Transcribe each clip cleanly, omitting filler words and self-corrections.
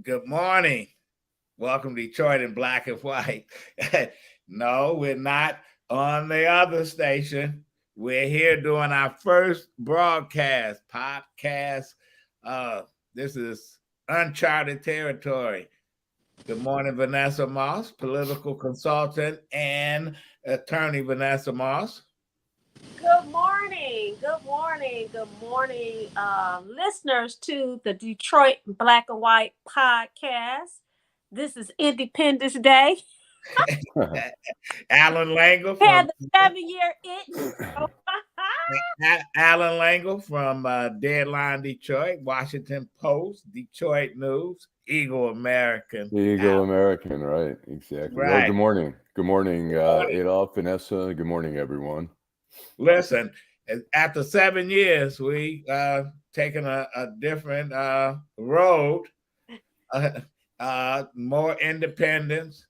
Good morning. Welcome to Detroit in black and white. No, we're not on the other station. We're here doing our first broadcast, podcast. This is uncharted territory. Good morning, Vanessa Moss, political consultant and attorney Vanessa Moss. Good morning. Good morning. Good morning, listeners to the Detroit Black and White podcast. This is Independence Day. Allan Lengel Had from the 7-year itch. Allan Lengel from Deadline Detroit, Washington Post, Detroit News, Eagle American. Eagle American, right? Exactly. Right. Well, good morning. Good morning, Adolph, Vanessa. Good morning, everyone. Listen, after 7 years, we taken a different road, more independence.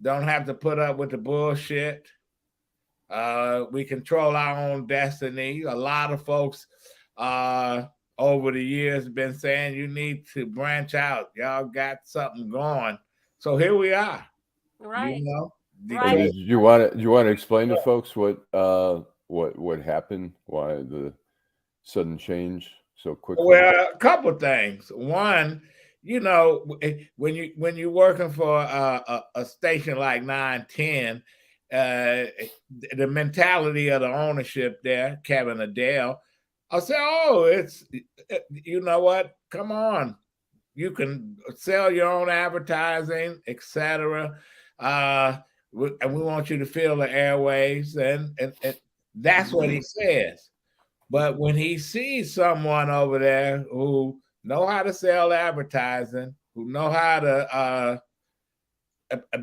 Don't have to put up with the bullshit. We control our own destiny. A lot of folks over the years been saying you need to branch out. Y'all got something going. So here we are. Right. You know, Right. Did you want to explain to folks what happened? Why the sudden change so quickly? Well, a couple things. One, you know, when you're working for a station like 910, the mentality of the ownership there, Kevin Adele, I'll say, oh, it's, you know what? Come on, you can sell your own advertising, etc. And we want you to fill the airwaves, and that's what he says. But when he sees someone over there who know how to sell advertising, who know how to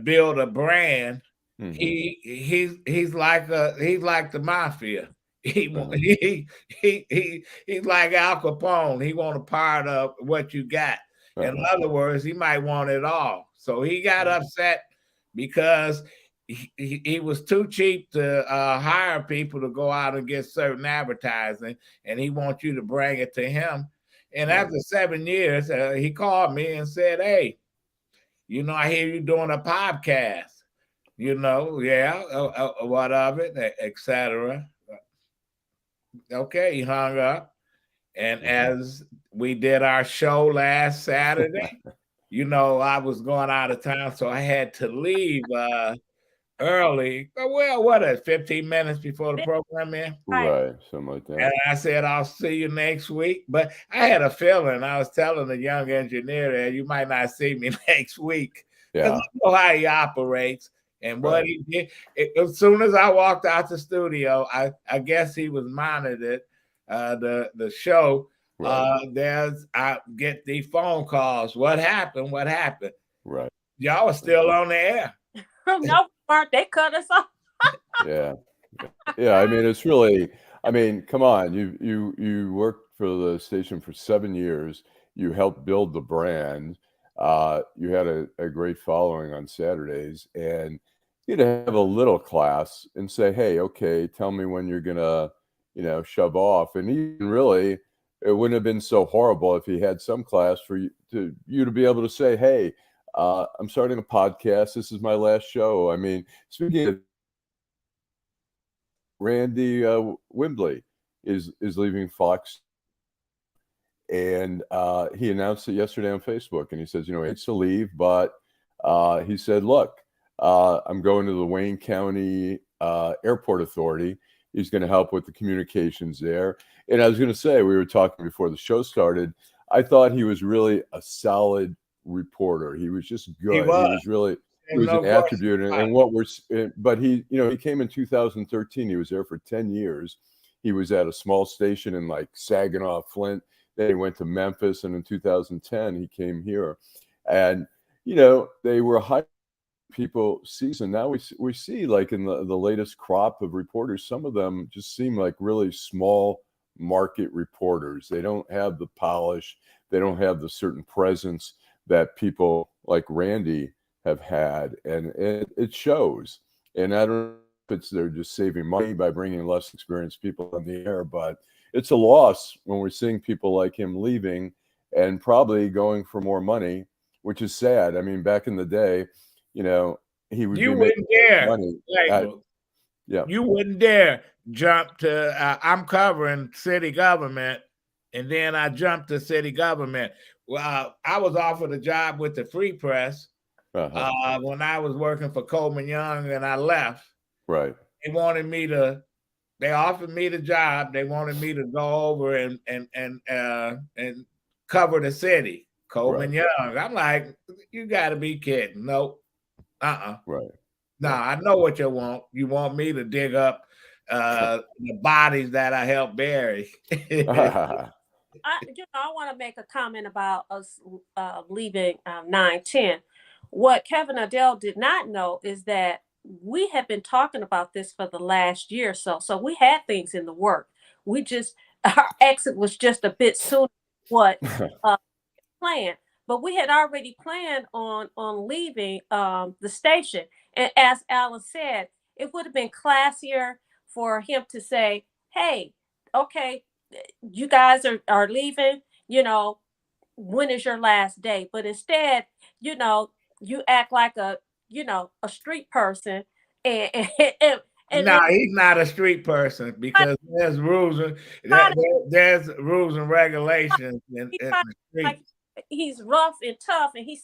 build a brand, he's like the mafia. He's like Al Capone. He want a part of what you got. In other words, he might want it all. So he got upset because he was too cheap to hire people to go out and get certain advertising, and he wants you to bring it to him. And after 7 years, he called me and said, hey, you know, I hear you doing a podcast. You know, what of it, etc. Okay, he hung up. And as we did our show last Saturday, you know, I was going out of town, so I had to leave early. Well, what is 15 minutes before the program in? Right, something like that. And I said, I'll see you next week. But I had a feeling, I was telling the young engineer there, you might not see me next week. Because I know how he operates. And what he did, as soon as I walked out the studio, I guess he was monitored the show. I get these phone calls. What happened? What happened? Right. Y'all are still on the air. No, they cut us off. Yeah. I mean, it's really. I mean, come on. You worked for the station for 7 years. You helped build the brand. You had a great following on Saturdays, and you'd have a little class and say, hey, okay, tell me when you're gonna, shove off. And even really, it wouldn't have been so horrible if he had some class for you to be able to say, hey, I'm starting a podcast. This is my last show. I mean, speaking of Randy Wimbley is leaving Fox. And he announced it yesterday on Facebook, and he says, he hates to leave, but he said, look, I'm going to the Wayne County Airport Authority. He's going to help with the communications there. And I was going to say, we were talking before the show started, I thought he was really a solid reporter. He was just good. He was really, he was an attribute. But he came in 2013. He was there for 10 years. He was at a small station in like Saginaw, Flint. Then he went to Memphis, and in 2010 he came here, and they were hiring people seasoned. Now we see like in the latest crop of reporters, some of them just seem like really small market reporters. They don't have the polish, they don't have the certain presence that people like Randy have had, and it shows. And I don't know if they're just saving money by bringing less experienced people on the air, but it's a loss when we're seeing people like him leaving and probably going for more money which is sad. I mean, back in the day, you know, he would You be making wouldn't dare, money. Lengel. Yeah. You wouldn't dare jump to. I'm covering city government, and then I jumped to city government. Well, I was offered a job with the Free Press when I was working for Coleman Young, and I left. Right. They wanted me to. They offered me the job. They wanted me to go over and cover the city, Coleman Right. Young. I'm like, you got to be kidding. Nope. Right. Nah, I know what you want. You want me to dig up the bodies that I helped bury. I want to make a comment about us leaving 9/10. What Kevin Adele did not know is that we have been talking about this for the last year or so. So we had things in the work. We just our exit was just a bit sooner than what uh, planned, but we had already planned on leaving the station. And as Alan said, it would have been classier for him to say, "Hey, okay, you guys are leaving, when is your last day?" But instead, you act like a street person, and and No, he's not a street person because there's rules and try to there's rules and regulations he in try the like streets. he's rough and tough, and he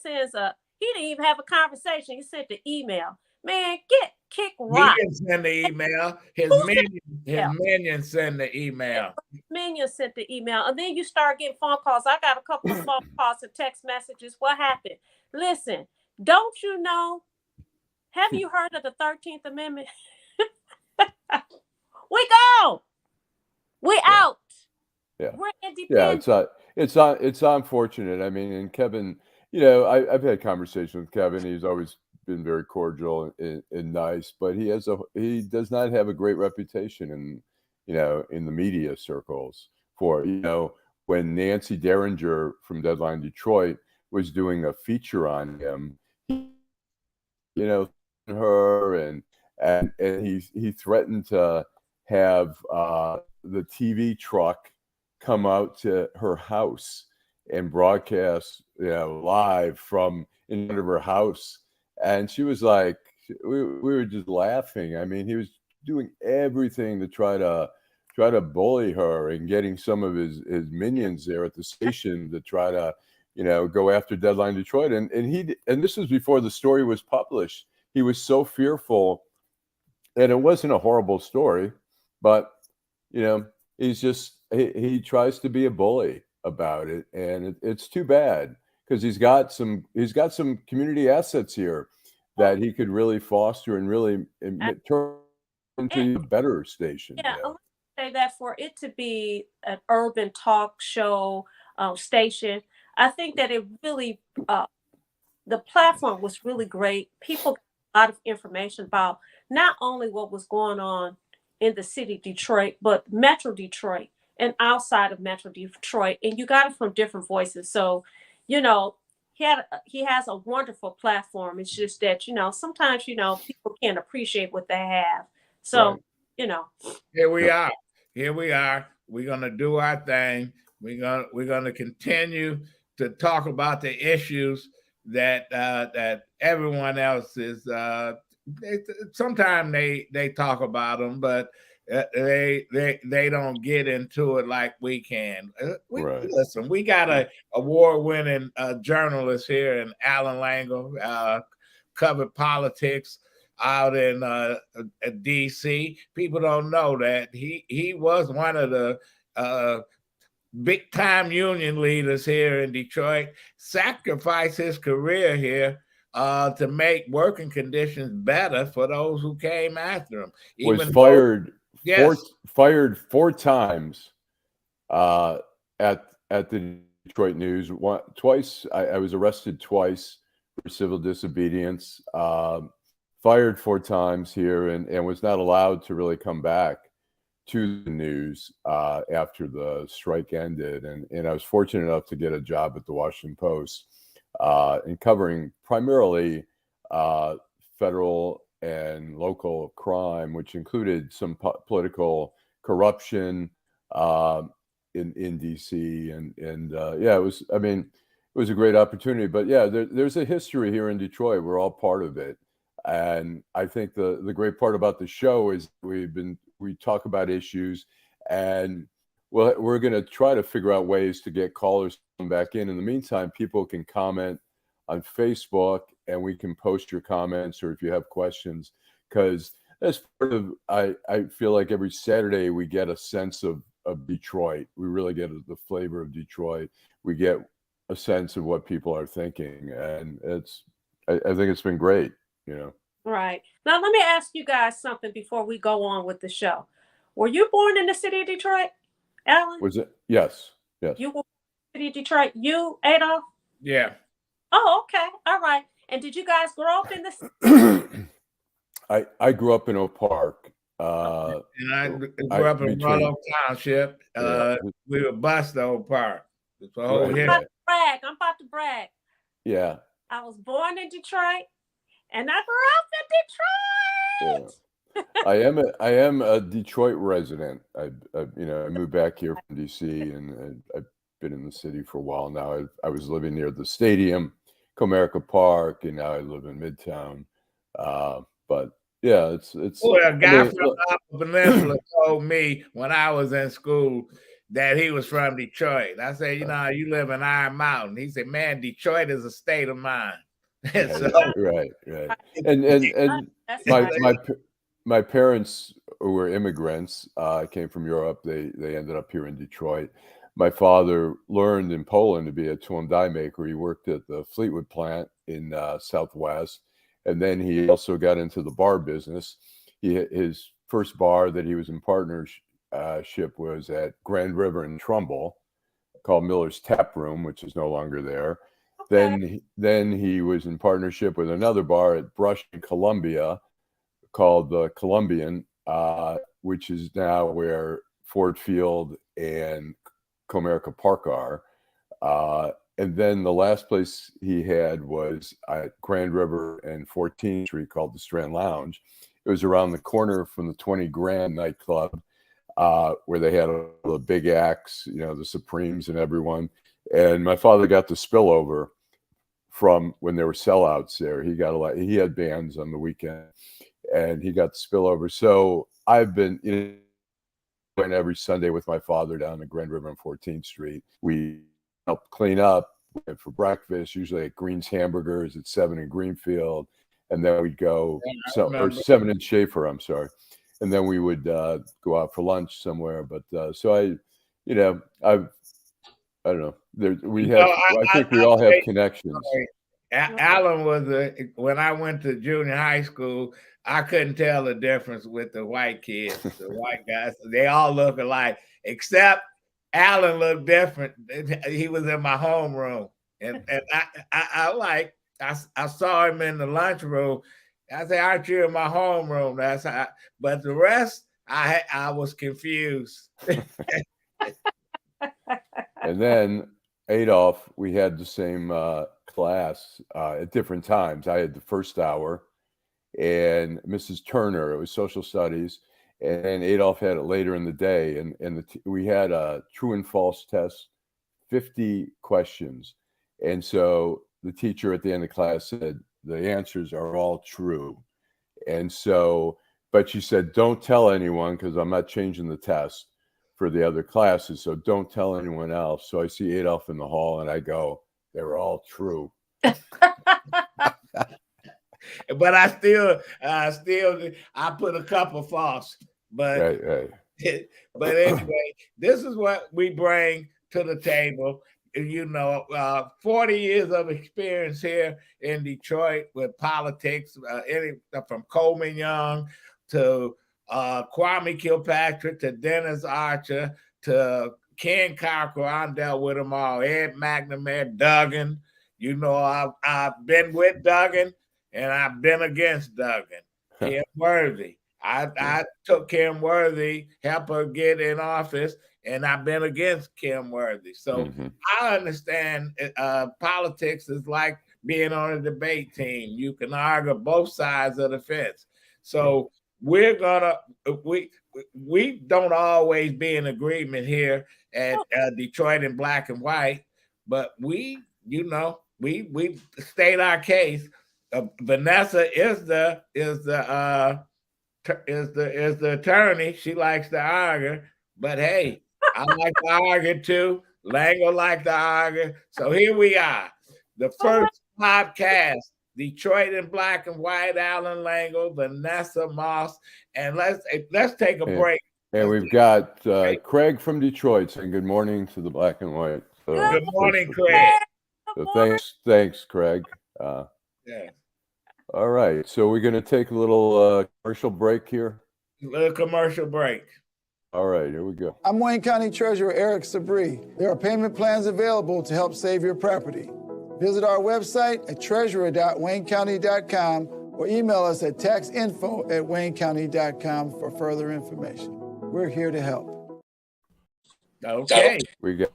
didn't even have a conversation. He sent the email. Man, get kick He rock. didn't send the email. Who sent the His email? minion sent the email. Minion sent the email, and then you start getting phone calls. I got a couple of phone calls and text messages. What happened? Listen, don't you know? Have you heard of the 13th Amendment? We go. We Yeah. out. Yeah. We're Yeah. independent. It's unfortunate. I mean, and Kevin, I've had conversations with Kevin. He's always been very cordial and nice, but he does not have a great reputation in the media circles for, when Nancy Derringer from Deadline Detroit was doing a feature on him, her and he threatened to have the TV truck come out to her house and broadcast, live from in front of her house. And she was like, we were just laughing. I mean, he was doing everything to try to bully her and getting some of his minions there at the station to try to, go after Deadline Detroit. And this was before the story was published. He was so fearful, and it wasn't a horrible story, but he tries to be a bully about it, and it's too bad because he's got some community assets here that he could really foster and really turn into a better station. Yeah, I want to say that for it to be an urban talk show station, I think that the platform was really great. People got a lot of information about not only what was going on in the city of Detroit, but Metro Detroit and outside of Metro Detroit, and you got it from different voices. So, you know, he has a wonderful platform. It's just that sometimes people can't appreciate what they have. So Right. you know. Here we Yep. are. Here we are. We're gonna do our thing. We're gonna continue to talk about the issues that everyone else is. Sometimes they talk about them, but they don't get into it like we can. Right. Listen, we got a award-winning journalist here in Allan Lengel, covered politics out in DC. People don't know that he was one of the big time union leaders here in Detroit, sacrificed his career here to make working conditions better for those who came after him. Was Even fired yes, fired 4 times at the Detroit News. Twice I was arrested twice for civil disobedience. Fired 4 times here and was not allowed to really come back to the news after the strike ended. And I was fortunate enough to get a job at the Washington Post in covering primarily federal and local crime, which included some political corruption in DC. And yeah, it was a great opportunity. But yeah, there's a history here in Detroit. We're all part of it. And I think the great part about the show is we talk about issues, and well, we're going to try to figure out ways to get callers to come back in. In the meantime, people can comment on Facebook, and we can post your comments, or if you have questions, because that's part of, I feel like every Saturday we get a sense of Detroit. We really get the flavor of Detroit. We get a sense of what people are thinking, and I think it's been great, you know. Right. Now, let me ask you guys something before we go on with the show. Were you born in the city of Detroit, Allan? Was it? Yes. You were in the city of Detroit. You, Adolph? Yeah. Oh, okay. All right. And did you guys grow up in the I grew up in Oak Park. And I grew up in Rollo Township. We were bused Oak Park. It's a whole history. I'm about to brag. Yeah. I was born in Detroit, and I grew up in Detroit. Yeah. I am a Detroit resident. I moved back here from DC, and I've been in the city for a while now. I was living near the stadium, Comerica Park, and now I live in Midtown. But yeah, it's. Well, a guy from the Upper Peninsula told me when I was in school that he was from Detroit. I said, you live in Iron Mountain. He said, man, Detroit is a state of mind. Right. And my parents, who were immigrants, came from Europe. They ended up here in Detroit. My father learned in Poland to be a tool and die maker. He worked at the Fleetwood plant in Southwest, and then he also got into the bar business. His first bar that he was in partnership was at Grand River in Trumbull, called Miller's Tap Room, which is no longer there. Okay. Then he was in partnership with another bar at Brush in Columbia called the Columbian, which is now where Ford Field and Comerica Park are. And then the last place he had was at Grand River and 14th Street, called the Strand Lounge. It was around the corner from the 20 Grand nightclub, where they had the big acts, the Supremes and everyone. And my father got the spillover from when there were sellouts there. He had bands on the weekend, and he got the spillover. So I've been going every Sunday with my father down to Grand River and 14th Street. We help clean up for breakfast, usually at Green's Hamburgers at 7 in Greenfield. And then we'd go, or 7 in Schaefer, I'm sorry. And then we would go out for lunch somewhere. But so I don't know. I think we all have connections. Allan was when I went to junior high school, I couldn't tell the difference with the white kids, the white guys. They all look alike, except Allan looked different. He was in my homeroom, and I saw him in the lunchroom. I said, "Aren't you in my homeroom?" That's how. But the rest, I was confused. And then Adolph, we had the same class at different times. I had the first hour, and Mrs. Turner, it was social studies, and Adolph had it later in the day. And we had a true and false test, 50 questions. And so the teacher at the end of class said, the answers are all true. And so, but she said, don't tell anyone, because I'm not changing the test for the other classes. So don't tell anyone else. So I see Adolph in the hall, and I go, they were all true. But I put a couple false. But right. But anyway, this is what we bring to the table. 40 years of experience here in Detroit with politics, from Coleman Young to Kwame Kilpatrick to Dennis Archer to Ken Cockrell. I dealt with them all. Ed McNamara, Duggan. I've been with Duggan, and I've been against Duggan. Kim Worthy. I took Kim Worthy, helped her get in office, and I've been against Kim Worthy. So I understand politics is like being on a debate team. You can argue both sides of the fence. So we don't always be in agreement here at Detroit in Black and White, but we you know, we state our case. Vanessa is the attorney. She likes to argue, but hey, I like to argue too. Lengel like to argue. So here we are, the first podcast, Detroit in black and white. Allan Lengel, Vanessa Moss, and let's take a break. And we've got Craig from Detroit saying good morning to the black and white. Good morning, Craig. So thanks, Craig. Yeah. All right, so we're going to take a little commercial break here. A little commercial break. All right, here we go. I'm Wayne County Treasurer Eric Sabri. There are payment plans available to help save your property. Visit our website at treasurer.waynecounty.com or email us at taxinfo@waynecounty.com for further information. We're here to help. Okay.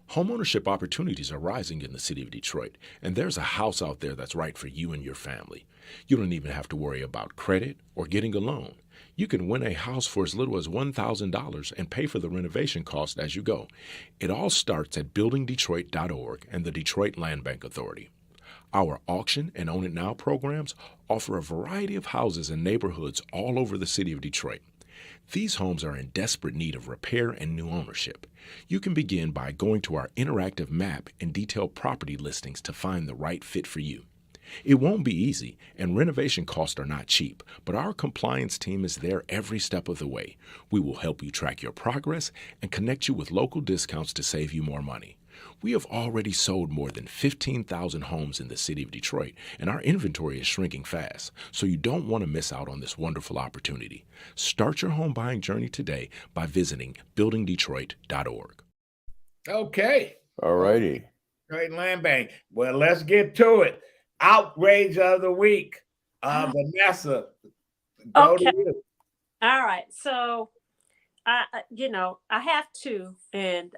Homeownership opportunities are rising in the city of Detroit, and there's a house out there that's right for you and your family. You don't even have to worry about credit or getting a loan. You can win a house for as little as $1,000 and pay for the renovation cost as you go. It all starts at buildingdetroit.org and the Detroit Land Bank Authority. Our auction and Own It Now programs offer a variety of houses and neighborhoods all over the city of Detroit. These homes are in desperate need of repair and new ownership. You can begin by going to our interactive map and detailed property listings to find the right fit for you. It won't be easy, and renovation costs are not cheap, but our compliance team is there every step of the way. We will help you track your progress and connect you with local discounts to save you more money. We have already sold more than 15,000 homes in the city of Detroit, and our inventory is shrinking fast, so you don't want to miss out on this wonderful opportunity. Start your home buying journey today by visiting buildingdetroit.org. Okay. All righty. Great Land Bank. Well, let's get to it. Outrage of the week. Vanessa, go to you. All right. So, I have to, and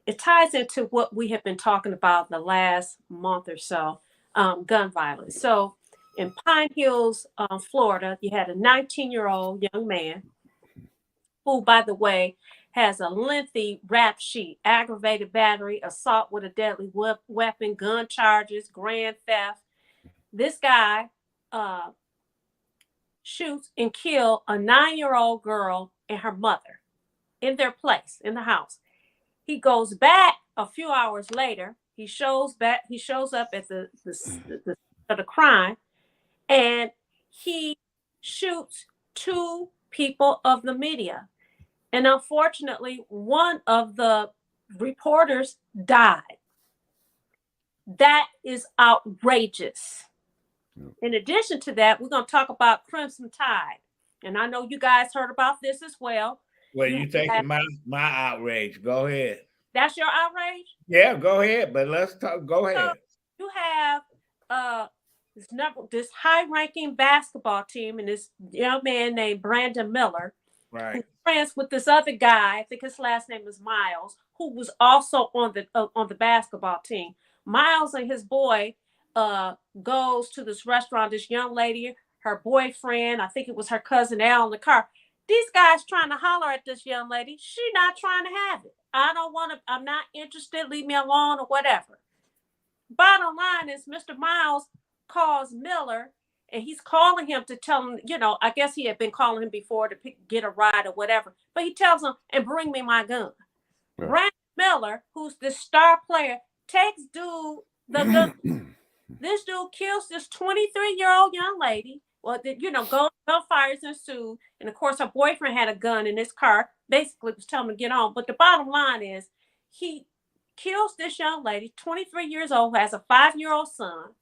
it ties into what we have been talking about the last month or so, gun violence. So in Pine Hills, Florida, you had a 19-year-old young man who, by the way, has a lengthy rap sheet: aggravated battery, assault with a deadly weapon, gun charges, grand theft. This guy shoots and kills a 9-year-old girl and her mother in their place, in the house. He goes back a few hours later. He shows up at the crime, and he shoots 2 people of the media. And unfortunately, one of the reporters died. That is outrageous. In addition to that, we're going to talk about Crimson Tide. And I know you guys heard about this as well. Well, you taking my outrage. Go ahead. That's your outrage? Yeah, go ahead. But let's talk. Go ahead. So you have this high-ranking basketball team and this young man named Brandon Miller, right, who's friends with this other guy. I think his last name is Miles, who was also on the basketball team. Miles and his boy goes to this restaurant. This young lady, her boyfriend, I think it was her cousin Al, in the car. These guys trying to holler at this young lady. She not trying to have it. I don't want to. I'm not interested. Leave me alone or whatever. Bottom line is, Mr. Miles calls Miller, and he's calling him to tell him, I guess he had been calling him before to get a ride or whatever. But he tells him, and bring me my gun. Yeah. Brandon Miller, who's the star player, takes the gun. This dude kills this 23-year-old young lady. Well, gunfires ensued. And of course, her boyfriend had a gun in his car, basically was telling him to get on. But the bottom line is, he kills this young lady, 23 years old, who has a 5-year-old son.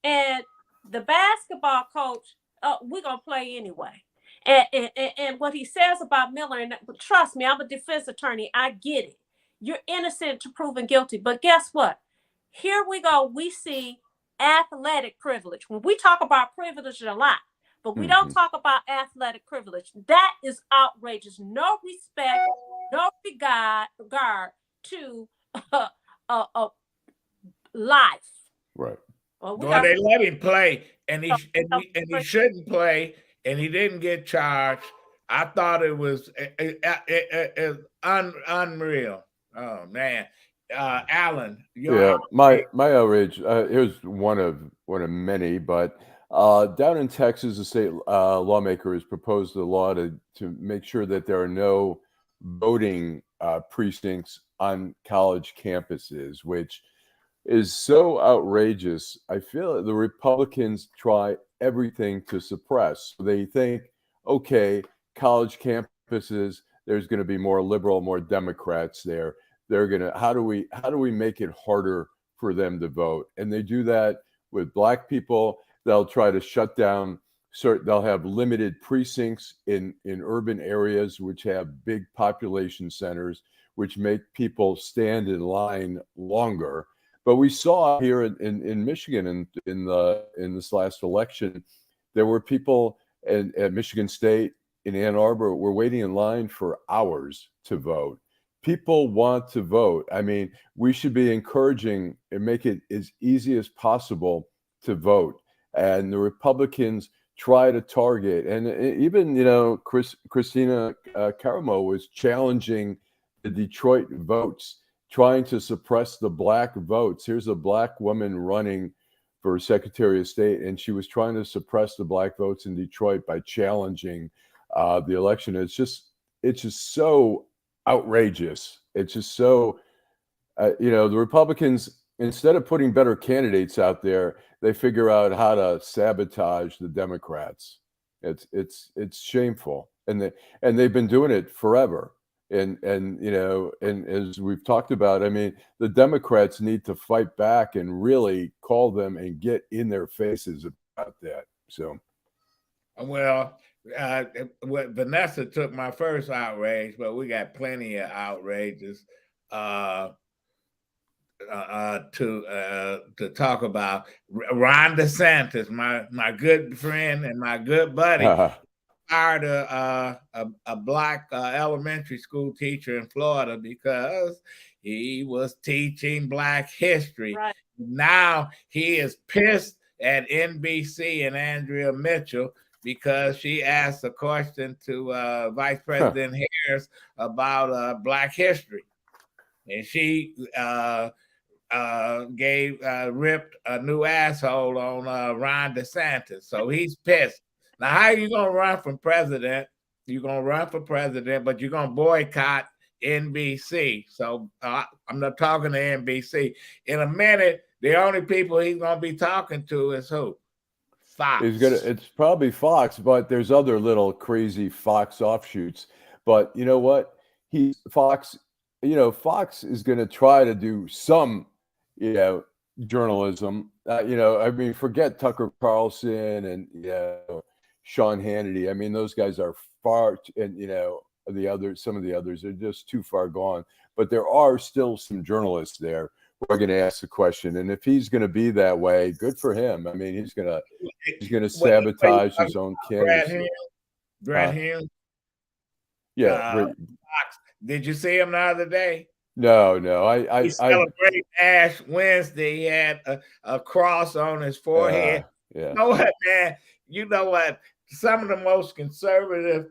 And the basketball coach, we're going to play anyway. And what he says about Miller, and trust me, I'm a defense attorney. I get it. You're innocent to proven guilty. But guess what? Here we go. We see athletic privilege. When we talk about privilege a lot, but we don't talk about athletic privilege. That is outrageous. No respect, no regard to life. Right. Well, they let him play, and he shouldn't play, and he didn't get charged. I thought it was unreal. Oh man. Allen, Yeah, my outrage. Here's one of many, but down in Texas, a state lawmaker has proposed a law to make sure that there are no voting precincts on college campuses, which is so outrageous. I feel that the Republicans try everything to suppress. They think, okay, college campuses, there's going to be more liberal, more Democrats there. They're going to how do we make it harder for them to vote? And they do that with Black people. They'll try to shut down they'll have limited precincts in urban areas which have big population centers, which make people stand in line longer. But we saw here in Michigan in this last election, there were people at Michigan State in Ann Arbor were waiting in line for hours to vote. People want to vote. I mean, we should be encouraging and make it as easy as possible to vote. And the Republicans try to target, and even Christina Caramo was challenging the Detroit votes, trying to suppress the Black votes. Here's a Black woman running for Secretary of State, and she was trying to suppress the Black votes in Detroit by challenging the election. It's just so outrageous. It's just so, the Republicans, instead of putting better candidates out there, they figure out how to sabotage the Democrats. It's shameful, and they've been doing it forever. And as we've talked about, I mean, the Democrats need to fight back and really call them and get in their faces about that. So, well, Vanessa took my first outrage, but we got plenty of outrages to talk about. Ron DeSantis, my good friend and my good buddy, hired a Black elementary school teacher in Florida because he was teaching Black history. Right. Now he is pissed at NBC and Andrea Mitchell because she asked a question to Vice President Harris about Black history, and she ripped a new asshole on Ron DeSantis. So he's pissed. Now, how are you going to run for president? You're going to run for president, but you're going to boycott NBC. So I'm not talking to NBC. In a minute, the only people he's going to be talking to is who? Fox. It's probably Fox, but there's other little crazy Fox offshoots. But you know what? Fox is going to try to do some, journalism. I mean, forget Tucker Carlson and Sean Hannity. I mean, those guys are far, and some of the others are just too far gone. But there are still some journalists there who are going to ask the question, and if he's going to be that way, good for him. I mean, he's going to sabotage his own candidacy. Brad Hill. Yeah. Did you see him the other day? No. He celebrated Ash Wednesday. He had a cross on his forehead. Yeah. You know what, man? You know what? Some of the most conservative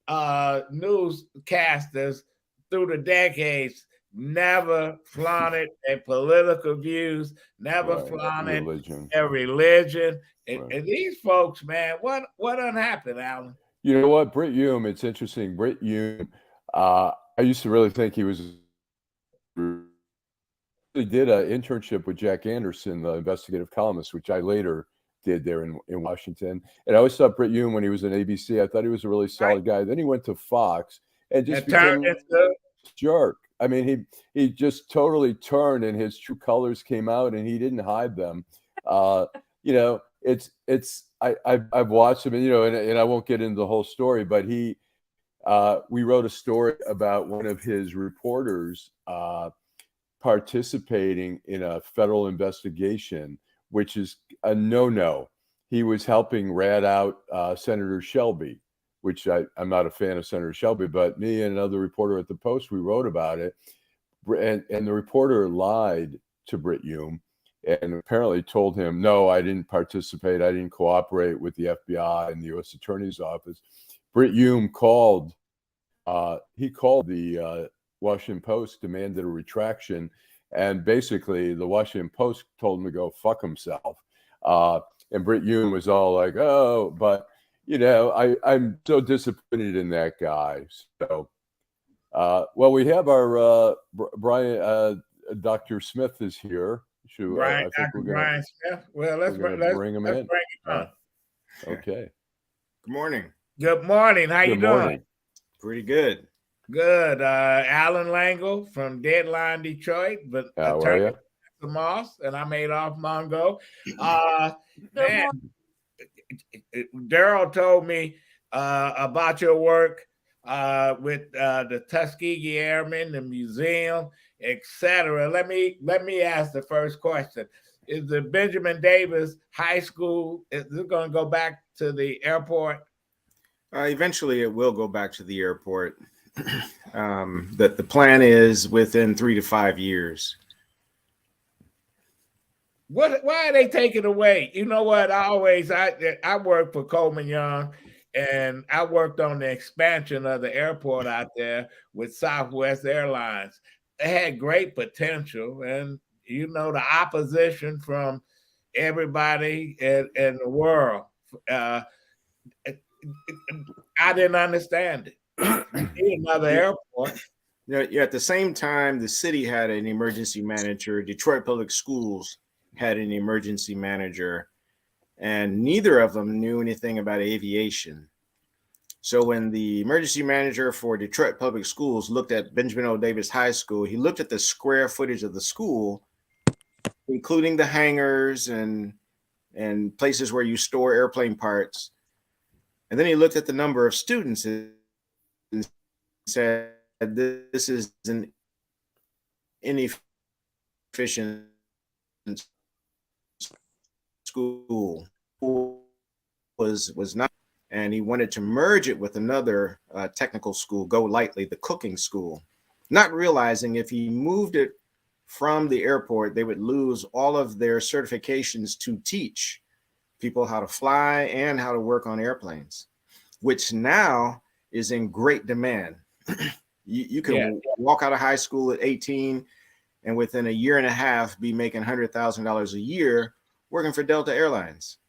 newscasters through the decades never flaunted their political views, never flaunted their religion. And these folks, man, what done happened, Allan? You know what? Britt Hume, it's interesting. Britt Hume, I used to really think he did an internship with Jack Anderson, the investigative columnist, which I later did there in Washington. And I always thought Britt Hume, when he was in ABC, I thought he was a really solid guy. Then he went to Fox and just became a jerk. I mean, he just totally turned, and his true colors came out, and he didn't hide them. I've watched him, and I won't get into the whole story, but we wrote a story about one of his reporters participating in a federal investigation, which is a no-no. He was helping rat out Senator Shelby, which I'm not a fan of Senator Shelby, but me and another reporter at the Post, we wrote about it. And the reporter lied to Britt Hume and apparently told him, no, I didn't participate. I didn't cooperate with the FBI and the U.S. Attorney's Office. Britt Hume called the Washington Post, demanded a retraction, And basically, the Washington Post told him to go fuck himself. And Britt Yoon was all like, "Oh," but I'm so disappointed in that guy. So, well, we have our Brian. Dr. Smith is here. Brian, I think Dr. Brian Smith. Well, let's bring him in. him on. Okay. Good morning. Good morning. How you Good doing? morning. Pretty good. Good. Allan Lengel from Deadline Detroit, but How are you? Moss, and I'm Adolph Mongo. Good Man, morning. Daryl told me about your work with the Tuskegee Airmen, the museum, etc. Let me ask the first question: is the Benjamin Davis High School is it going to go back to the airport? Eventually, it will go back to the airport. That the plan is within 3 to 5 years. Why are they taking away? You know what? I worked for Coleman Young, and I worked on the expansion of the airport out there with Southwest Airlines. They had great potential, and the opposition from everybody in the world. I didn't understand it. We need another airport. At the same time, the city had an emergency manager. Detroit Public Schools had an emergency manager, and neither of them knew anything about aviation. So when the emergency manager for Detroit Public Schools looked at Benjamin O. Davis High School, he looked at the square footage of the school, including the hangars and places where you store airplane parts. And then he looked at the number of students and said, this is an inefficient school. Was not, and he wanted to merge it with another technical school, Go Lightly, the cooking school, not realizing if he moved it from the airport, they would lose all of their certifications to teach people how to fly and how to work on airplanes, which now is in great demand. You can walk out of high school at 18 and within a year and a half be making $100,000 a year working for Delta Airlines.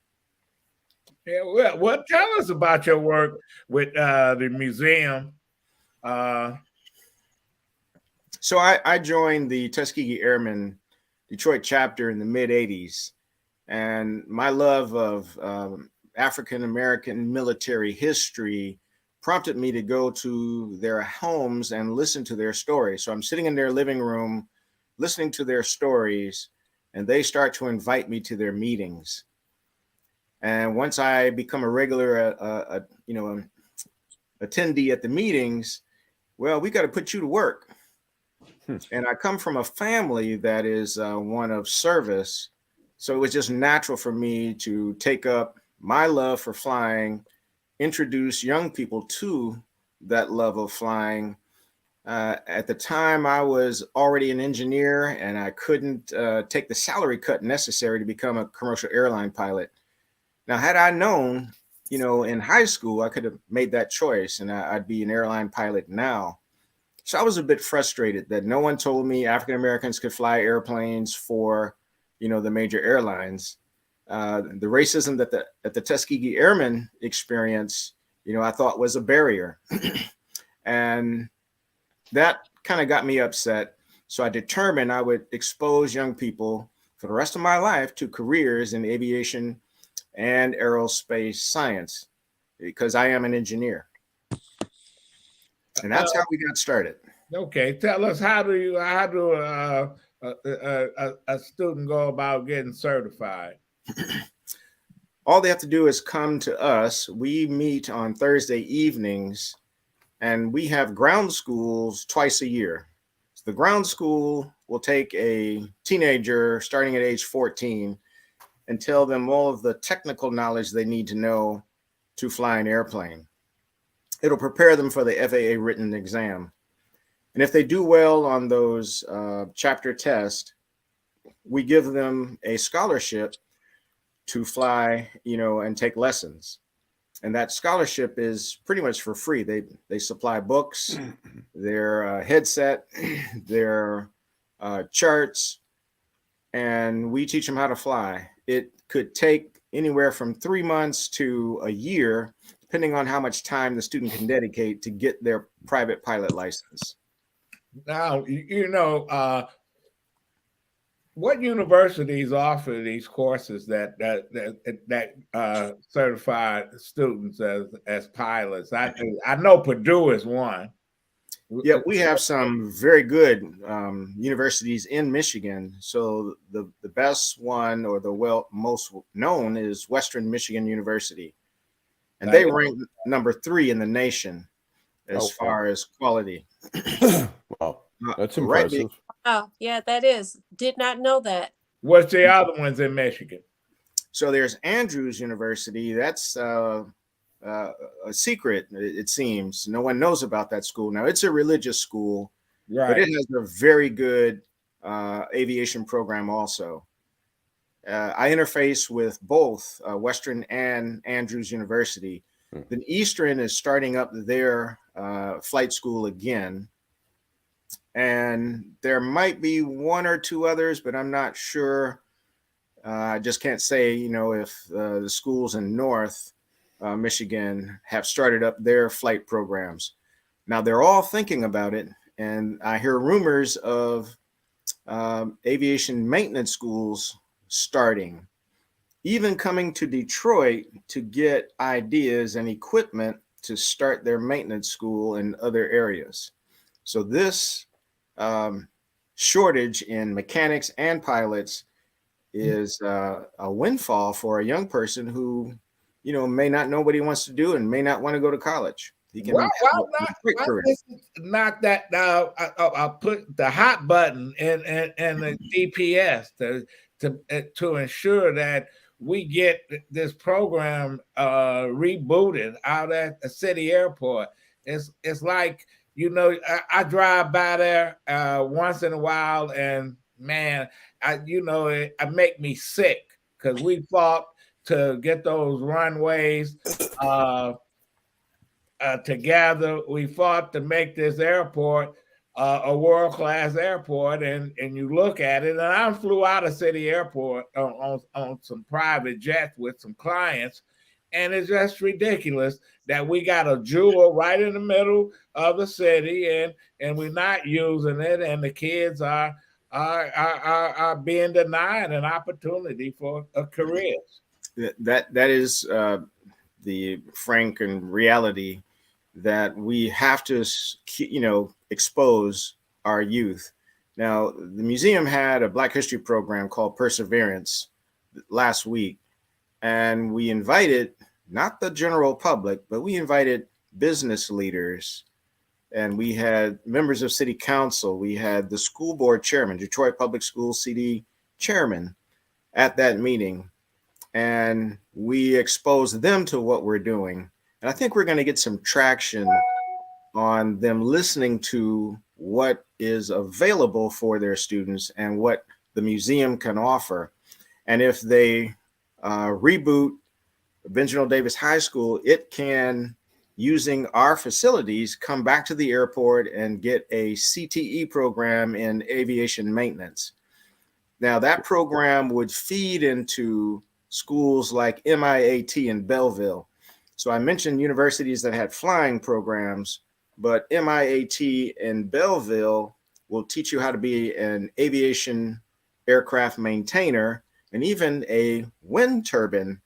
Yeah, well, tell us about your work with the museum. So I joined the Tuskegee Airmen Detroit chapter in the mid-'80s, and my love of African-American military history prompted me to go to their homes and listen to their stories. So I'm sitting in their living room, listening to their stories, and they start to invite me to their meetings. And once I become a regular, attendee at the meetings, well, we got to put you to work. And I come from a family that is one of service. So it was just natural for me to take up my love for flying, introduce young people to that love of flying. At the time, I was already an engineer and I couldn't take the salary cut necessary to become a commercial airline pilot. Now, had I known, in high school, I could have made that choice and I'd be an airline pilot now. So I was a bit frustrated that no one told me African Americans could fly airplanes for, the major airlines. The racism that the Tuskegee Airmen experience, I thought was a barrier. And that kind of got me upset. So I determined I would expose young people for the rest of my life to careers in aviation and aerospace science, because I am an engineer. And that's how we got started. Okay, tell us how do a student go about getting certified? All they have to do is come to us. We meet on Thursday evenings, and we have ground schools twice a year. So the ground school will take a teenager starting at age 14 and tell them all of the technical knowledge they need to know to fly an airplane. It'll prepare them for the FAA written exam. And if they do well on those chapter tests, we give them a scholarship to fly, and take lessons. And that scholarship is pretty much for free. They supply books, their headset, their charts, and we teach them how to fly. It could take anywhere from 3 months to a year, depending on how much time the student can dedicate to get their private pilot license. Now, what universities offer these courses that certify students as pilots? I know Purdue is one. Yeah, we have some very good universities in Michigan. So the best one, or the most known, is Western Michigan University, and they rank number 3 in the nation as far as quality. Wow, that's impressive. Oh, yeah, that is. Did not know that. What's the other ones in Michigan? So there's Andrews University. That's a secret, it seems. No one knows about that school. Now, it's a religious school, right, but it has a very good aviation program also. I interface with both Western and Andrews University. Then Eastern is starting up their flight school again. And there might be 1 or 2 others, but I'm not sure. I just can't say, if the schools in North Michigan have started up their flight programs. Now, they're all thinking about it. And I hear rumors of aviation maintenance schools starting, even coming to Detroit to get ideas and equipment to start their maintenance school in other areas. So this shortage in mechanics and pilots is a windfall for a young person who, may not know what he wants to do and may not want to go to college. He can not that I'll put the hot button and the GPS to ensure that we get this program rebooted out at the city airport. It's like, I drive by there once in a while, and man, it make me sick, because we fought to get those runways together. We fought to make this airport a world-class airport, and you look at it, and I flew out of city airport on some private jets with some clients, and it's just ridiculous that we got a jewel right in the middle of the city, and we're not using it, and the kids are being denied an opportunity for careers. That is the frank and reality, that we have to, expose our youth. Now, the museum had a Black History program called Perseverance last week, and we invited not the general public, but we invited business leaders, and we had members of city council. We had the school board chairman, Detroit Public Schools CD chairman, at that meeting, and we exposed them to what we're doing. And I think we're going to get some traction on them listening to what is available for their students and what the museum can offer. And if they reboot Benjamin Davis High School, it can, using our facilities, come back to the airport and get a CTE program in aviation maintenance. Now, that program would feed into schools like MIAT in Belleville. So I mentioned universities that had flying programs, but MIAT in Belleville will teach you how to be an aviation aircraft maintainer and even a wind turbine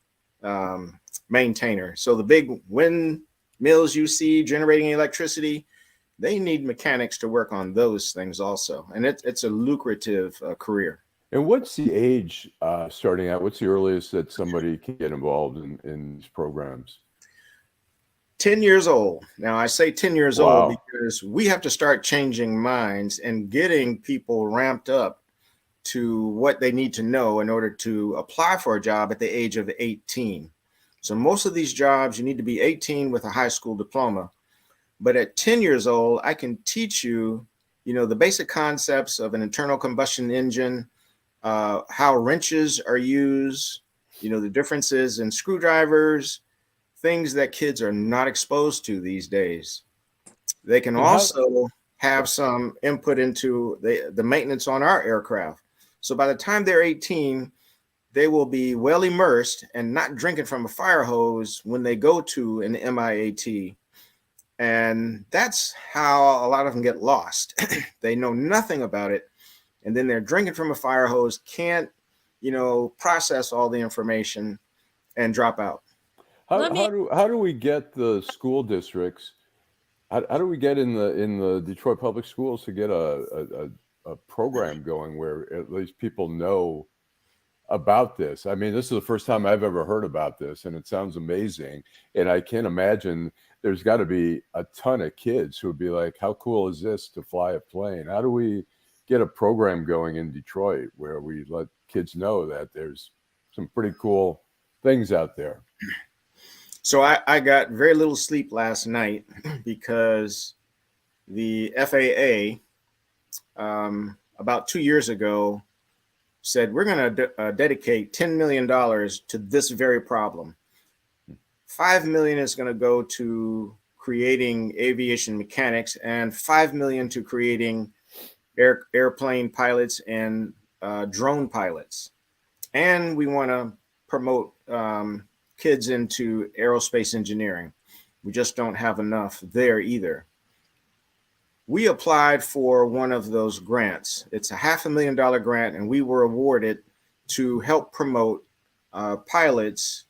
maintainer. So the big windmills you see generating electricity, they need mechanics to work on those things also. And it's a lucrative career. And what's the age starting out? What's the earliest that somebody can get involved in these programs? 10 years old. Now, I say 10 years old because we have to start changing minds and getting people ramped up to what they need to know in order to apply for a job at the age of 18. So most of these jobs, you need to be 18 with a high school diploma. But at 10 years old, I can teach you, the basic concepts of an internal combustion engine, how wrenches are used, the differences in screwdrivers, things that kids are not exposed to these days. They can also have some input into the maintenance on our aircraft. So by the time they're 18, they will be well immersed and not drinking from a fire hose when they go to an MIAT. And that's how a lot of them get lost. They know nothing about it. And then they're drinking from a fire hose, can't, process all the information and drop out. How do we get the school districts? How do we get in the Detroit public schools to get a program going where at least people know about this? I mean, this is the first time I've ever heard about this, and it sounds amazing. And I can't imagine there's got to be a ton of kids who would be like, how cool is this to fly a plane? How do we get a program going in Detroit where we let kids know that there's some pretty cool things out there? So I got very little sleep last night because the FAA, about 2 years ago, said we're going to dedicate $10 million to this very problem. $5 million is going to go to creating aviation mechanics and $5 million to creating airplane pilots and drone pilots. And we want to promote kids into aerospace engineering. We just don't have enough there either. We applied for one of those grants. It's a $500,000 grant, and we were awarded to help promote pilots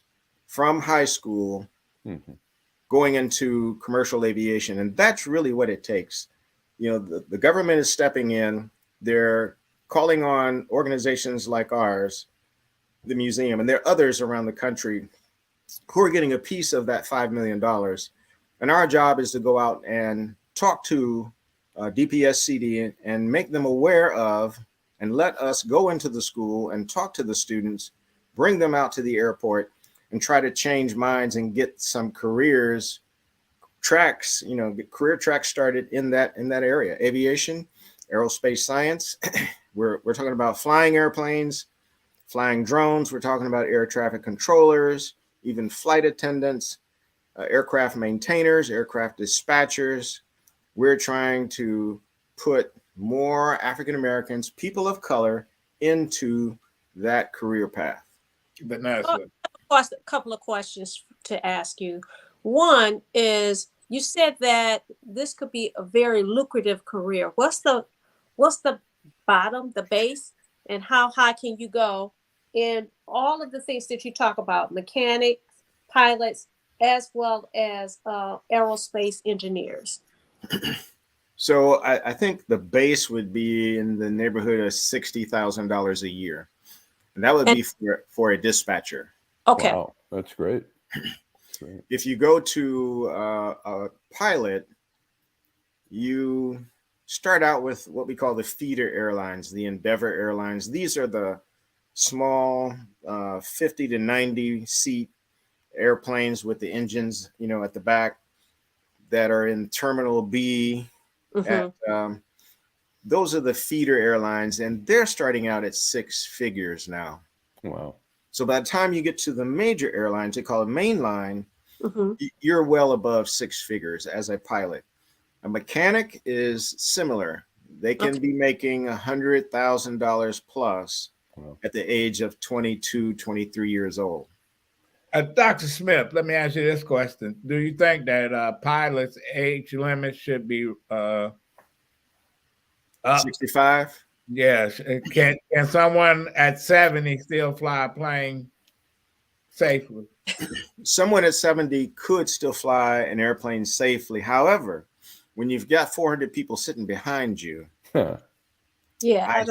from high school going into commercial aviation. And that's really what it takes. The government is stepping in. They're calling on organizations like ours, the museum, and there are others around the country who are getting a piece of that $5 million. And our job is to go out and talk to DPSCD and make them aware of, and let us go into the school and talk to the students, bring them out to the airport and try to change minds and get some career tracks started in that area. Aviation, aerospace science. We're talking about flying airplanes, flying drones. We're talking about air traffic controllers, even flight attendants, aircraft maintainers, aircraft dispatchers. We're trying to put more African Americans, people of color, into that career path. Vanessa. A couple of questions to ask you. One is, you said that this could be a very lucrative career. What's the bottom, the base, and how high can you go in all of the things that you talk about, mechanics, pilots, as well as aerospace engineers? So I think the base would be in the neighborhood of $60,000 a year. And that would be for a dispatcher. Okay. Wow, that's great. If you go to a pilot, you start out with what we call the feeder airlines, the Endeavor Airlines. These are the small 50 to 90 seat airplanes with the engines, at the back that are in Terminal B. Those are the feeder airlines, and they're starting out at six figures now. Wow. So by the time you get to the major airlines, they call it mainline, you're well above six figures as a pilot. A mechanic is similar. They can be making $100,000 plus at the age of 22, 23 years old. Dr. Smith, let me ask you this question. Do you think that pilots' age limit should be up? 65? Yes. Can someone at 70 still fly a plane safely? Someone at 70 could still fly an airplane safely. However, when you've got 400 people sitting behind you, yeah,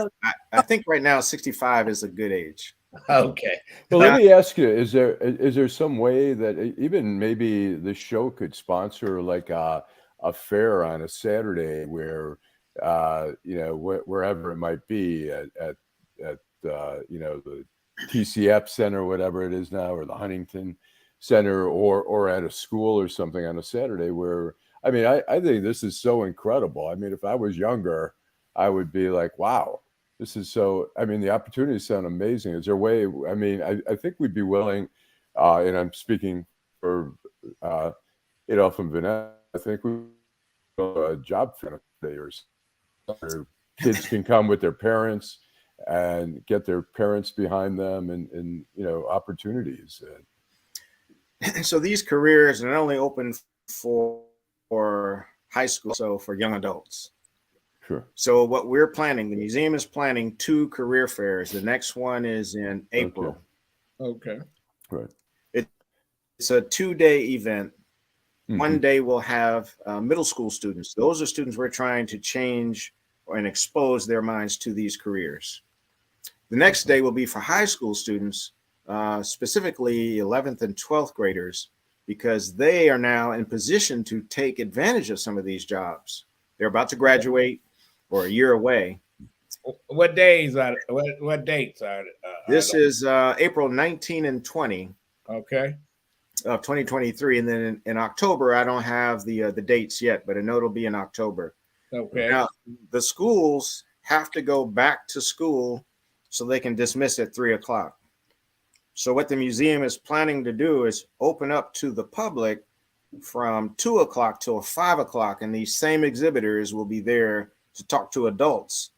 I think right now 65 is a good age. Okay. Well, let me ask you: is there some way that even maybe the show could sponsor like a fair on a Saturday where wherever it might be at the TCF Center, whatever it is now, or the Huntington Center, or at a school or something on a Saturday where, I mean, I think this is so incredible. I mean, if I was younger, I would be like, wow, this is so, I mean, the opportunities sound amazing. Is there a way, I mean, I think we'd be willing, and I'm speaking for Adolph and Vanessa, I think we a job fair or something. Kids can come with their parents and get their parents behind them and opportunities. So these careers are not only open for high school, so for young adults. Sure. So what we're planning, the museum is planning 2 career fairs. The next one is in April. Okay. Right. It's a 2-day event. Mm-hmm. One day we'll have middle school students. Those are students we're trying to change and expose their minds to these careers. The next day will be for high school students, specifically 11th and 12th graders, because they are now in position to take advantage of some of these jobs. They're about to graduate or a year away. What days are what dates are? This is April 19 and 20 okay. of 2023, and then in October I don't have the dates yet, but I know it'll be in October. Okay. Now the schools have to go back to school so they can dismiss at 3 o'clock. So what the museum is planning to do is open up to the public from 2 o'clock till 5 o'clock, and these same exhibitors will be there to talk to adults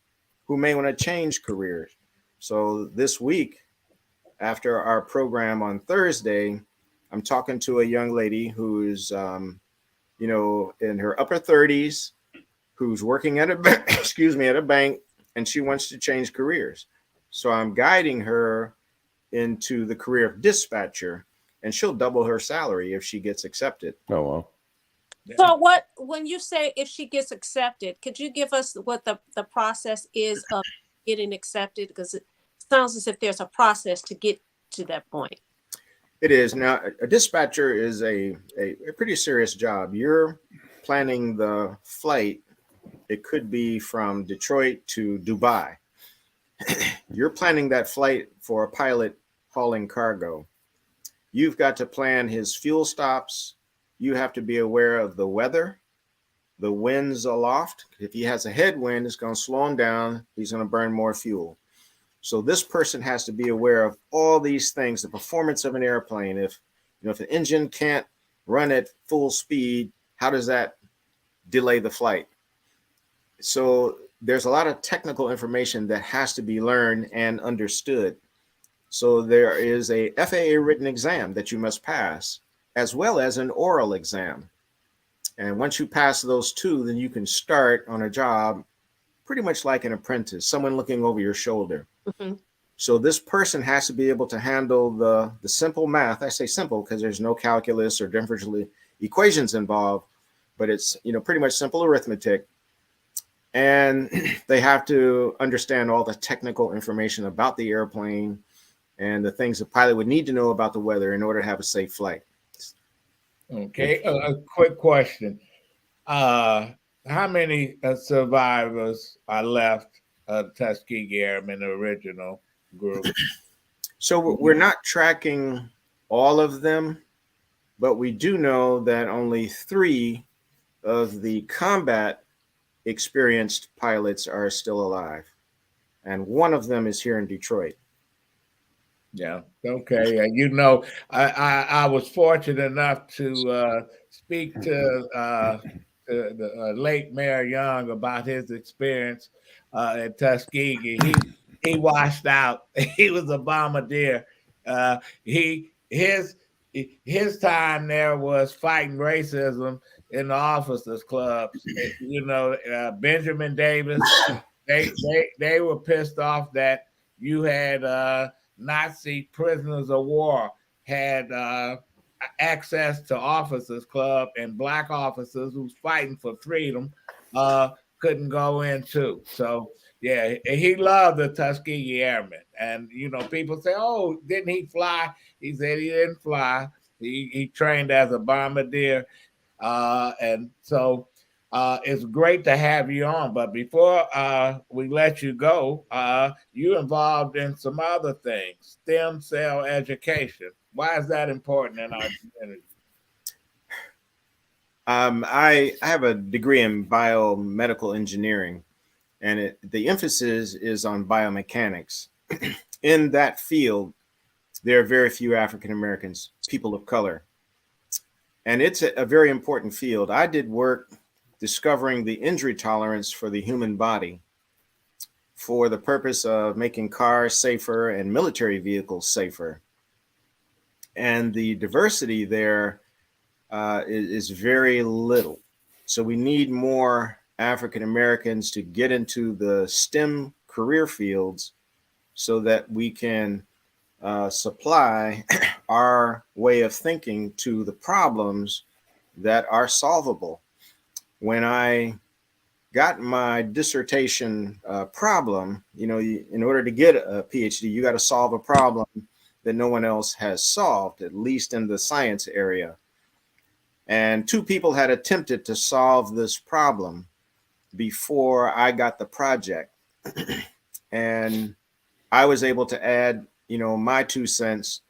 who may want to change careers. So this week, after our program on Thursday, I'm talking to a young lady who's, in her upper 30s, who's working at a bank, and she wants to change careers. So I'm guiding her into the career of dispatcher, and she'll double her salary if she gets accepted. Oh, wow. So when you say if she gets accepted, could you give us what the process is of getting accepted? Because it sounds as if there's a process to get to that point. It is. Now, a dispatcher is a pretty serious job. You're planning the flight. It could be from Detroit to Dubai. You're planning that flight for a pilot hauling cargo. You've got to plan his fuel stops. You have to be aware of the weather, the winds aloft. If he has a headwind, it's going to slow him down. He's going to burn more fuel. So this person has to be aware of all these things, the performance of an airplane. If an engine can't run at full speed, how does that delay the flight? So there's a lot of technical information that has to be learned and understood. So there is a FAA written exam that you must pass, as well as an oral exam. And once you pass those 2, then you can start on a job pretty much like an apprentice, someone looking over your shoulder. Mm-hmm. So this person has to be able to handle the simple math. I say simple because there's no calculus or differential equations involved, but it's pretty much simple arithmetic. And they have to understand all the technical information about the airplane and the things the pilot would need to know about the weather in order to have a safe flight. Okay. A quick question. How many survivors are left of Tuskegee Airmen, the original group? So we're not tracking all of them, but we do know that only 3 of the combat experienced pilots are still alive. And one of them is here in Detroit. Yeah. Okay. I was fortunate enough to speak to the late Mayor Young about his experience at Tuskegee. He washed out. He was a bombardier. His time there was fighting racism in the officers' clubs. Benjamin Davis. They were pissed off that you had Nazi prisoners of war had access to officers' club, and black officers who's fighting for freedom couldn't go in too. So yeah, he loved the Tuskegee Airmen, and people say, "Oh, didn't he fly?" He said he didn't fly. He trained as a bombardier, and so it's great to have you on. But before we let you go, you're involved in some other things, stem cell education. Why is that important in our community? I have a degree in biomedical engineering, and the emphasis is on biomechanics. In that field, there are very few African Americans, people of color, and it's a very important field. I did work discovering the injury tolerance for the human body for the purpose of making cars safer and military vehicles safer. And the diversity there is very little. So we need more African Americans to get into the STEM career fields so that we can supply our way of thinking to the problems that are solvable. When I got my dissertation problem, in order to get a PhD, you got to solve a problem that no one else has solved, at least in the science area. And two people had attempted to solve this problem before I got the project. And I was able to add, my 2 cents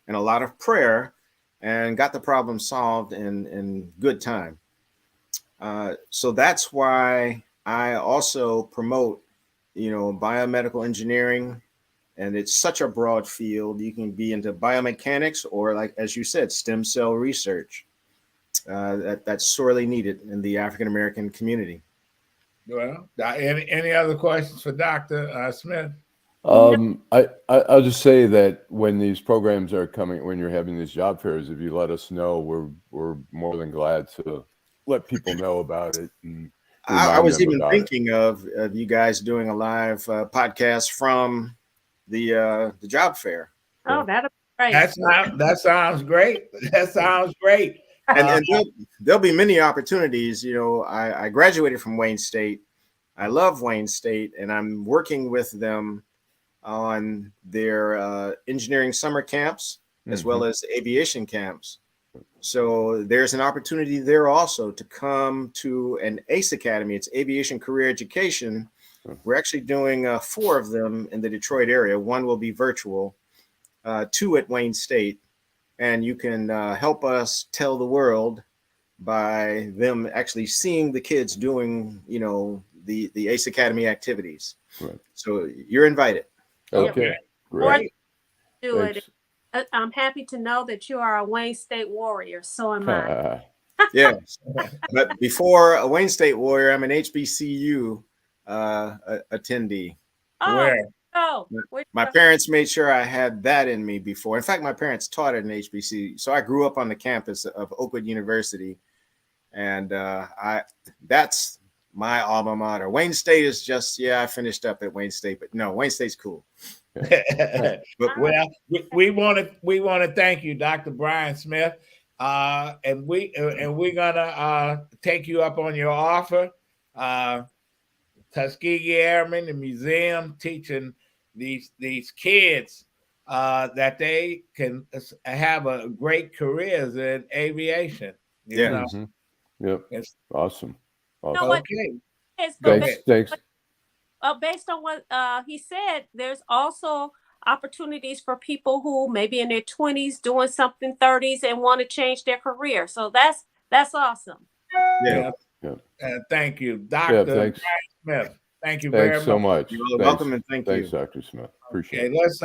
and a lot of prayer and got the problem solved in good time. So that's why I also promote, biomedical engineering. And it's such a broad field. You can be into biomechanics or, like, as you said, stem cell research. That's sorely needed in the African-American community. Well, any other questions for Dr. Smith? I'll just say that when these programs are coming, when you're having these job fairs, if you let us know, we're more than glad to let people know about it. And I was even thinking of you guys doing a live podcast from the job fair. Oh, that'll be great. That sounds great. That sounds great. And there'll be many opportunities. I graduated from Wayne State. I love Wayne State, and I'm working with them on their engineering summer camps as well as aviation camps. So there's an opportunity there also to come to an ACE Academy. It's Aviation Career Education. We're actually doing 4 of them in the Detroit area. 1 will be virtual, 2 at Wayne State. And you can help us tell the world by them actually seeing the kids doing, the ACE Academy activities. Right. So you're invited. Okay, great. Do it. I'm happy to know that you are a Wayne State warrior. So am I. Yes. But before a Wayne State warrior, I'm an HBCU attendee. Where? Oh, my parents made sure I had that in me before. In fact, my parents taught at an HBCU. So I grew up on the campus of Oakwood University. And that's my alma mater. Wayne State is just, I finished up at Wayne State, but no, Wayne State's cool. But well, we want to thank you, Dr. Brian Smith, and we're gonna take you up on your offer. Tuskegee Airmen, the museum, teaching these kids that they can have a great careers in aviation. You know? Yep. It's awesome. Okay. Thanks. Based on what he said, there's also opportunities for people who maybe in their 20s doing something 30s and want to change their career. So that's awesome. Yeah. Thank you, Dr. Brian Smith. Thank you very much. Thanks so much. You're welcome, and thank you. Thanks, Dr. Smith. Appreciate it. Let's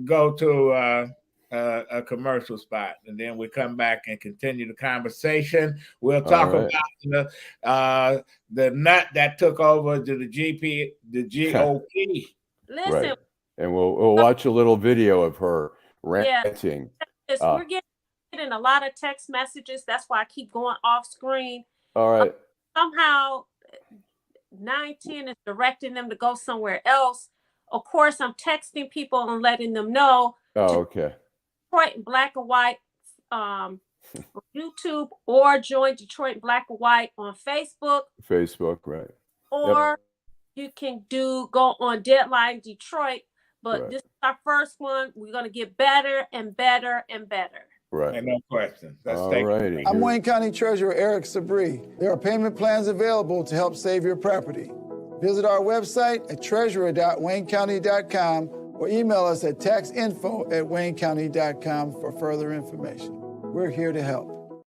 go to a commercial spot, and then we come back and continue the conversation. We'll talk about the nut that took over to the GOP. Listen, right. And we'll watch a little video of her ranting. We're getting a lot of text messages. That's why I keep going off screen. All right. Somehow 910 is directing them to go somewhere else. Of course, I'm texting people and letting them know. Oh, okay. Detroit in Black and White YouTube, or join Detroit in Black and White on Facebook. Facebook, right. Or you can go on Deadline Detroit. But this is our first one. We're going to get better and better and better. Right. And no questions. I'm Wayne County Treasurer Eric Sabri. There are payment plans available to help save your property. Visit our website at treasurer.waynecounty.com or email us at taxinfo@waynecounty.com for further information. We're here to help.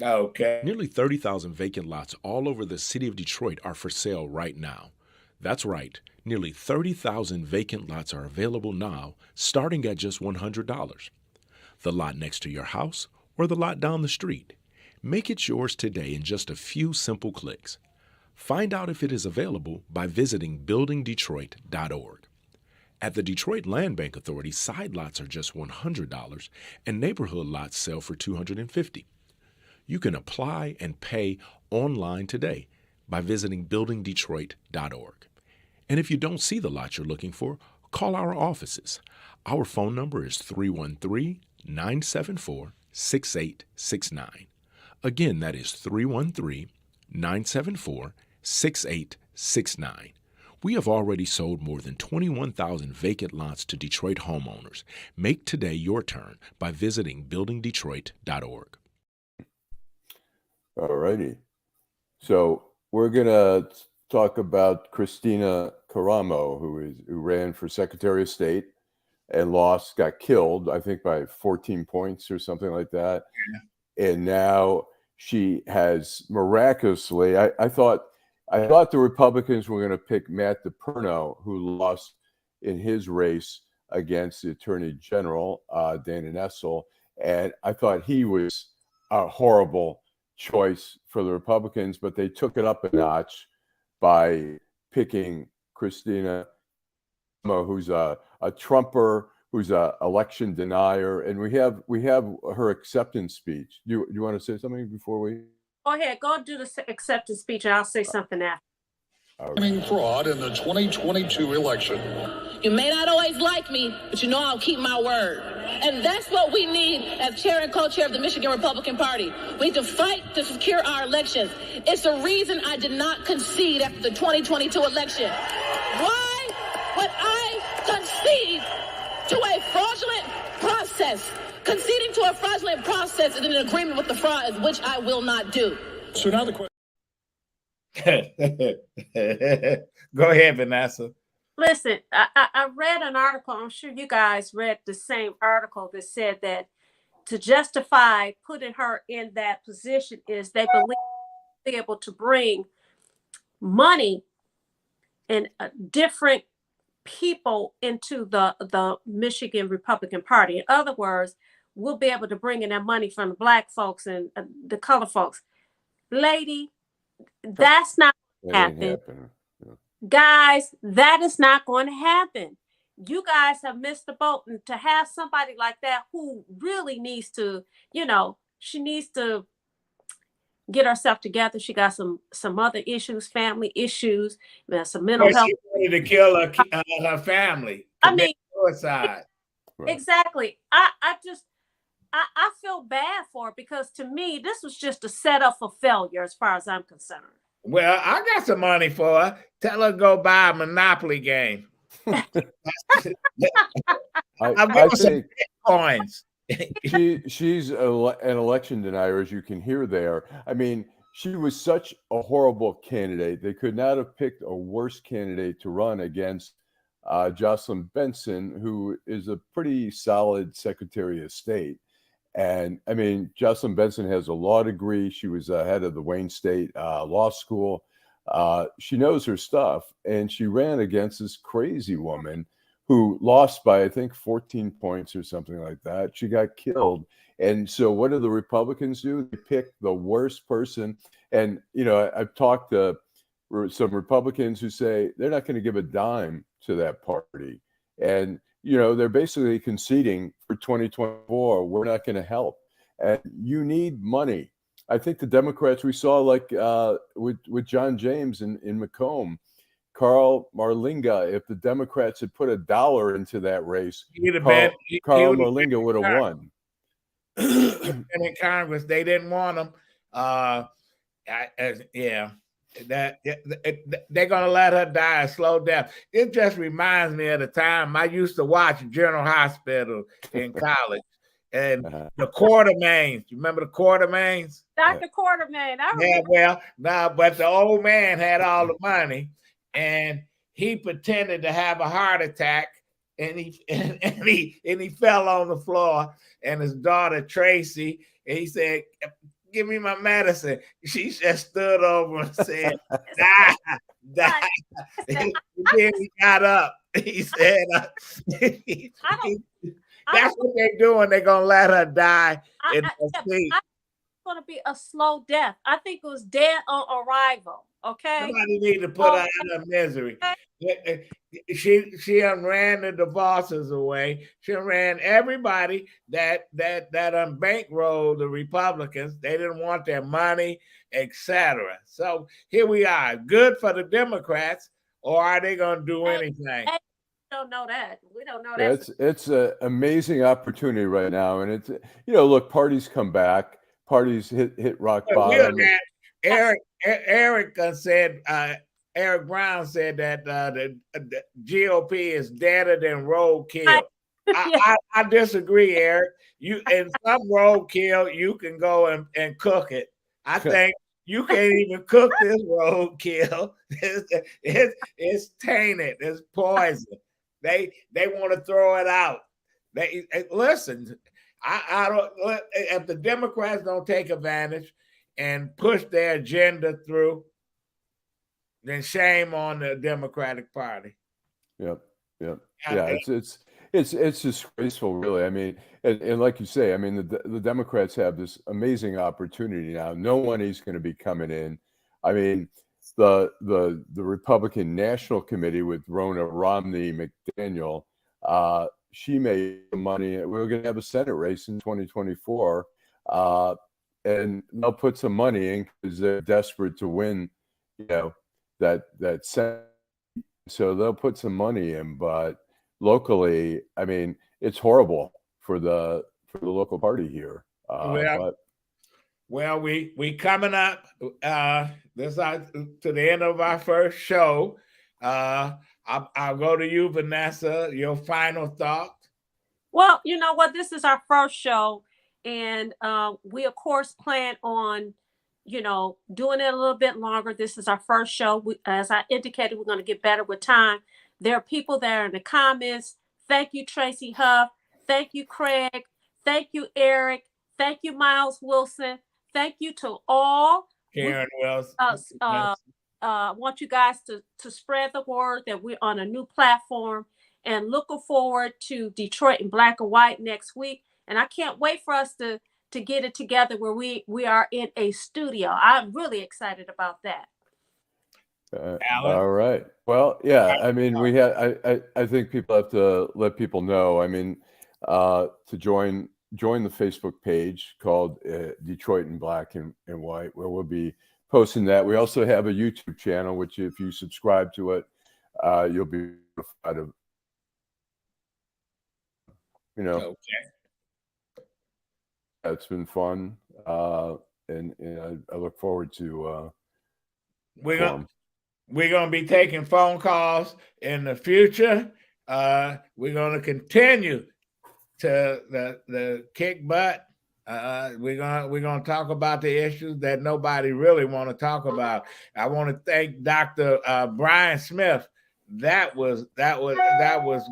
Okay. Nearly 30,000 vacant lots all over the city of Detroit are for sale right now. That's right. Nearly 30,000 vacant lots are available now, starting at just $100. The lot next to your house or the lot down the street. Make it yours today in just a few simple clicks. Find out if it is available by visiting buildingdetroit.org. At the Detroit Land Bank Authority, side lots are just $100 and neighborhood lots sell for $250. You can apply and pay online today by visiting buildingdetroit.org. And if you don't see the lot you're looking for, call our offices. Our phone number is 313-974-6869. Again, that is 313-974-6869. We have already sold more than 21,000 vacant lots to Detroit homeowners. Make today your turn by visiting buildingdetroit.org. All righty. So we're going to talk about Christina Caramo, who ran for Secretary of State and lost, got killed, I think by 14 points or something like that. Yeah. And now she has miraculously, I thought the Republicans were going to pick Matt DePerno, who lost in his race against the Attorney General, Dana Nessel. And I thought he was a horrible choice for the Republicans, but they took it up a notch by picking Christina, who's a Trumper, who's a election denier, and we have her acceptance speech. Do you want to say something before we? Go ahead. Go do the acceptance speech, and I'll say something after. Fraud in the 2022 election. You may not always like me, but you know I'll keep my word. And that's what we need as chair and co-chair of the Michigan Republican Party. We need to fight to secure our elections. It's the reason I did not concede after the 2022 election. Why would I concede to a fraudulent process? Conceding to a fraudulent process is an agreement with the fraud, which I will not do. So now the question. Go ahead, Vanessa. Listen, I read an article. I'm sure you guys read the same article that said that to justify putting her in that position is they believe they'll be able to bring money and different people into the Michigan Republican Party. In other words, we'll be able to bring in that money from the Black folks and the color folks. Lady, that's not going to happen. Yeah. Guys, that is not going to happen. You guys have missed the boat. And to have somebody like that who really needs to, she needs to get herself together. She got some other issues, family issues, some mental health. She wanted to kill her family. I mean, suicide. Exactly. I feel bad for her because to me, this was just a setup for failure as far as I'm concerned. Well, I got some money for her. Tell her to go buy a Monopoly game. I think some Bitcoins. She's an election denier, as you can hear there. I mean, she was such a horrible candidate. They could not have picked a worse candidate to run against Jocelyn Benson, who is a pretty solid Secretary of State. And I mean, Jocelyn Benson has a law degree. She was head of the Wayne State Law School. She knows her stuff. And she ran against this crazy woman who lost by, I think, 14 points or something like that. She got killed. And so what do the Republicans do? They pick the worst person. And, I've talked to some Republicans who say they're not going to give a dime to that party. And they're basically conceding for 2024. We're not going to help. And you need money. I think the Democrats, we saw like with John James in Macomb, Carl Marlinga, if the Democrats had put $1 into that race, Carl Marlinga would have won. And in Congress, they didn't want him. They're gonna let her die a slow death. It just reminds me of the time I used to watch General Hospital in college, and the Quartermains. You remember the Quartermains? Dr. Quartermain. But the old man had all the money, and he pretended to have a heart attack, and he fell on the floor, and his daughter Tracy, and he said, "Give me my medicine." She just stood over and said, die. And then he got up. He said, that's what they're doing. They're going to let her die in her sleep. going to be a slow death. I think it was dead on arrival. Okay. Somebody need to put her out of misery. She ran the divorces away. She ran everybody that bankrolled the Republicans. They didn't want their money, etc. So here we are. Good for the Democrats, or are they going to do anything? We don't know that. We don't know that. It's an amazing opportunity right now, and it's look, parties come back, parties hit rock bottom. Eric said. Eric Brown said that the GOP is deader than roadkill. I disagree, Eric. You in some roadkill, you can go and cook it. I think you can't even cook this roadkill. It's tainted. It's poison. They want to throw it out. Listen. I don't. If the Democrats don't take advantage and push their agenda through, then shame on the Democratic Party. Yep. Yeah, it's disgraceful, really. I mean, and like you say, I mean, the Democrats have this amazing opportunity now. No money's going to be coming in. I mean, the Republican National Committee with Rona Romney McDaniel, she made money. We're going to have a Senate race in 2024, and they'll put some money in because they're desperate to win. That Senate. So they'll put some money in, but locally, I mean, it's horrible for the local party here. Well, we coming up this to the end of our first show. I'll go to you, Vanessa. Your final thought. Well, you know what? This is our first show, and we of course plan on doing it a little bit longer. This is our first show. As I indicated, we're going to get better with time. There are people there in the comments. Thank you, Tracy Huff. Thank you, Craig. Thank you, Eric. Thank you, Miles Wilson. Thank you to all. Karen Wells. Want you guys to spread the word that we're on a new platform, and looking forward to Detroit in Black and White next week. And I can't wait for us to get it together where we are in a studio. I'm really excited about that. All right. Well, yeah, I mean, I think people have to let people know. I mean, to join the Facebook page called Detroit in Black and White, where we'll be posting that. We also have a YouTube channel, which if you subscribe to it, you'll be notified of. Okay. It's been fun, and I look forward to. We're gonna be taking phone calls in the future. We're gonna continue to the kick butt. We're gonna talk about the issues that nobody really want to talk about. I want to thank Dr. Brian Smith. That was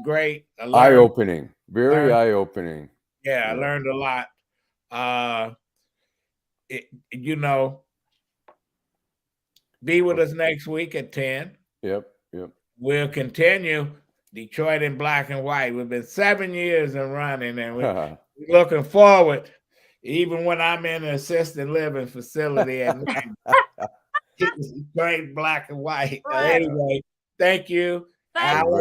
great. Eye-opening, very eye-opening. Yeah, I learned a lot. Be with us next week at 10. Yep. We'll continue Detroit in Black and White. We've been 7 years and running, and we're looking forward, even when I'm in an assisted living facility at night. Detroit Black and White. Anyway, thank you. Thank you.